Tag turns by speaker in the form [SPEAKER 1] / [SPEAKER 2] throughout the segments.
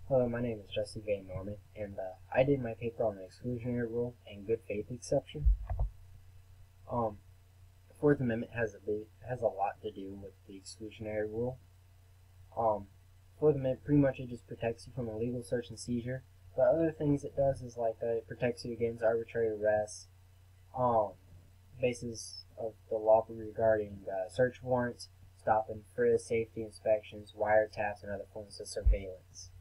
[SPEAKER 1] Hello, my name is Jesse Van Norman, and I did my paper on the exclusionary rule and good faith exception. Um, Fourth Amendment has a lot to do with the exclusionary rule. Fourth Amendment pretty much it just protects you from illegal search and seizure. But other things it does is it protects you against arbitrary arrests, basis of the law regarding search warrants, stop and frisk, safety inspections, wiretaps, and other forms of surveillance.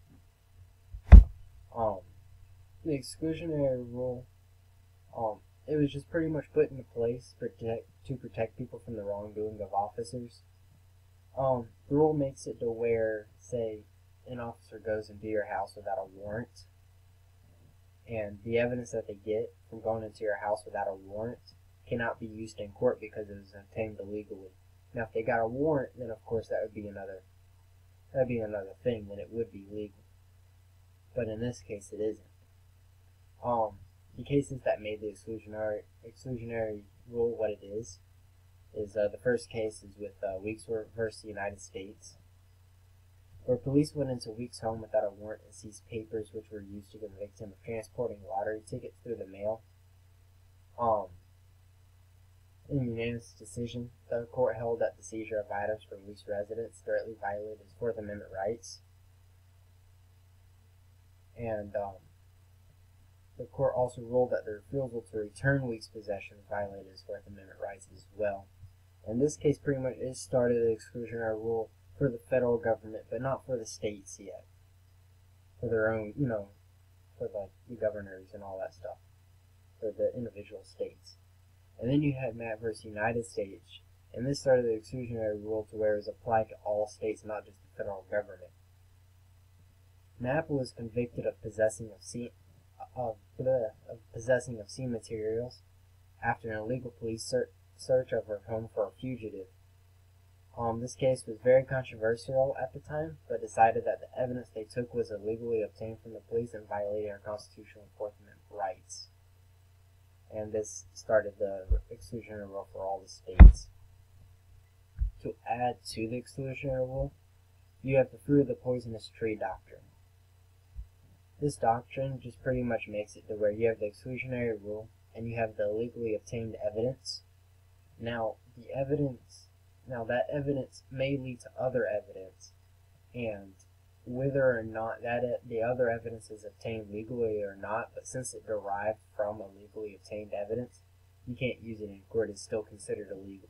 [SPEAKER 1] The exclusionary rule, it was just pretty much put into place to protect people from the wrongdoing of officers. The rule makes it to where, say, an officer goes into your house without a warrant, and the evidence that they get from going into your house without a warrant cannot be used in court because it was obtained illegally. Now, if they got a warrant, then of course that would be another thing. Then it would be legal. But in this case, it isn't. The cases that made the exclusionary rule what it is the first case is with Weeks versus the United States, where police went into Weeks' home without a warrant and seized papers which were used to convict him of transporting lottery tickets through the mail. In a unanimous decision, the court held that the seizure of items from Weeks' residence directly violated his Fourth Amendment rights. And the court also ruled that the refusal to return Weeks' possessions violated his Fourth Amendment rights as well. And this case pretty much started the exclusionary rule for the federal government, but not for the states yet. For their own, for the governors and all that stuff. For the individual states. And then you had Matt versus United States, and this started the exclusionary rule to where it was applied to all states, not just the federal government. Knapp was convicted of possessing of scene materials after an illegal police search of her home for a fugitive. This case was very controversial at the time, but decided that the evidence they took was illegally obtained from the police and violated our constitutional and Fourth Amendment rights. And this started the exclusionary rule for all the states. To add to the exclusionary rule, you have the fruit of the poisonous tree doctrine. This doctrine just pretty much makes it to where you have the exclusionary rule and you have the illegally obtained evidence. Now, that evidence may lead to other evidence, and whether or not the other evidence is obtained legally or not, but since it derived from illegally obtained evidence, you can't use it in court. It's still considered illegal.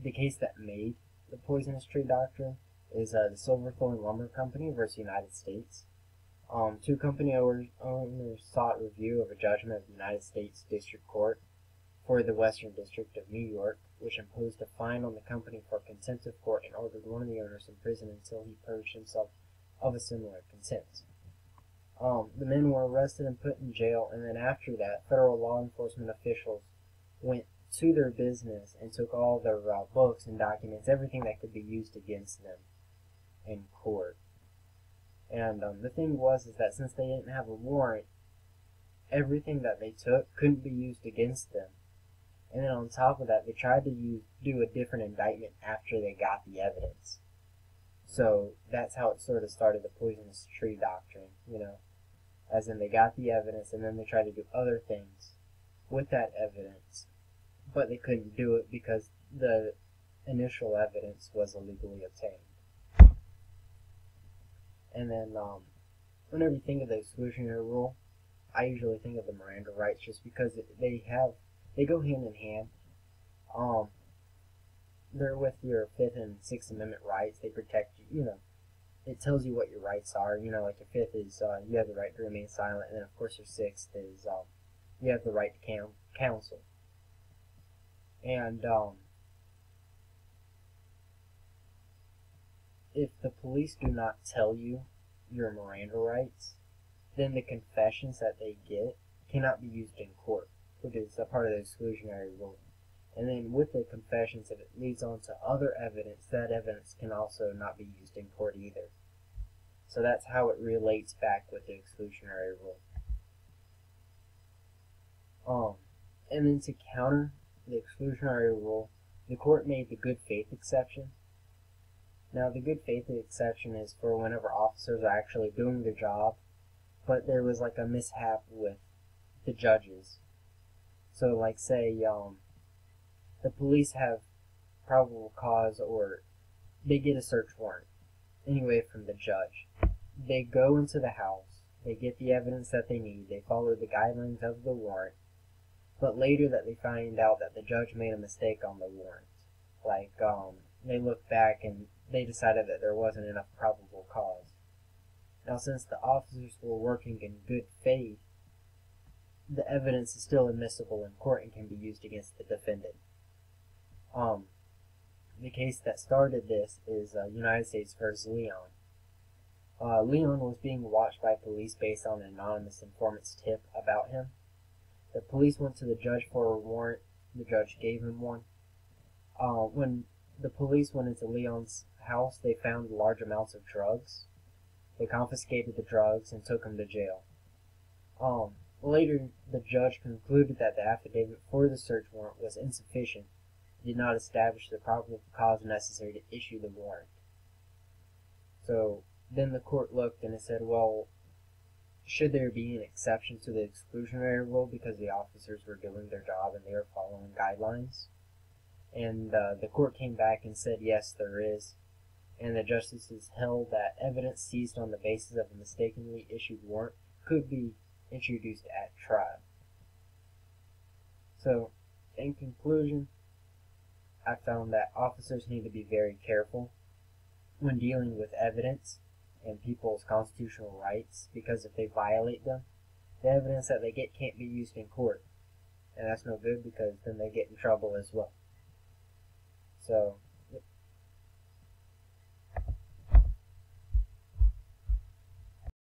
[SPEAKER 1] The case that made the poisonous tree doctrine is the Silverthorne Lumber Company versus United States. Two company owners sought review of a judgment of the United States District Court for the Western District of New York, which imposed a fine on the company for contempt of court and ordered one of the owners in prison until he purged himself of a similar contempt. The men were arrested and put in jail, and then after that, federal law enforcement officials went to their business and took all their books and documents, everything that could be used against them in court. And the thing was that since they didn't have a warrant, everything that they took couldn't be used against them. And then on top of that, they tried to do a different indictment after they got the evidence. So that's how it sort of started the poisonous tree doctrine, as in they got the evidence and then they tried to do other things with that evidence, but they couldn't do it because the initial evidence was illegally obtained. And then whenever you think of the exclusionary rule, I usually think of the Miranda rights just because they go hand in hand. They're with your Fifth and Sixth Amendment rights. They protect you, it tells you what your rights are. Like your Fifth is you have the right to remain silent, and then of course your Sixth is you have the right to counsel. And if the police do not tell you your Miranda rights, then the confessions that they get cannot be used in court, which is a part of the exclusionary rule. And then with the confessions, if it leads on to other evidence, that evidence can also not be used in court either. So that's how it relates back with the exclusionary rule. And then to counter the exclusionary rule, the court made the good faith exception. Now, the good faith exception is for whenever officers are actually doing their job, but there was like a mishap with the judges. So, like, say, the police have probable cause, or they get a search warrant, anyway, from the judge. They go into the house, they get the evidence that they need, they follow the guidelines of the warrant, but later that they find out that the judge made a mistake on the warrant. Like, they look back and they decided that there wasn't enough probable cause. Now, since the officers were working in good faith, the evidence is still admissible in court and can be used against the defendant. The case that started this is United States versus Leon. Leon was being watched by police based on an anonymous informant's tip about him. The police went to the judge for a warrant. The judge gave him one. When the police went into Leon's house, they found large amounts of drugs. They confiscated the drugs and took him to jail. Later, the judge concluded that the affidavit for the search warrant was insufficient. It did not establish the probable cause necessary to issue the warrant. So then the court looked and it said, well, should there be an exception to the exclusionary rule because the officers were doing their job and they were following guidelines? And the court came back and said, yes, there is. And the justices held that evidence seized on the basis of a mistakenly issued warrant could be introduced at trial. So, in conclusion, I found that officers need to be very careful when dealing with evidence and people's constitutional rights, because if they violate them, the evidence that they get can't be used in court. And that's no good because then they get in trouble as well. So,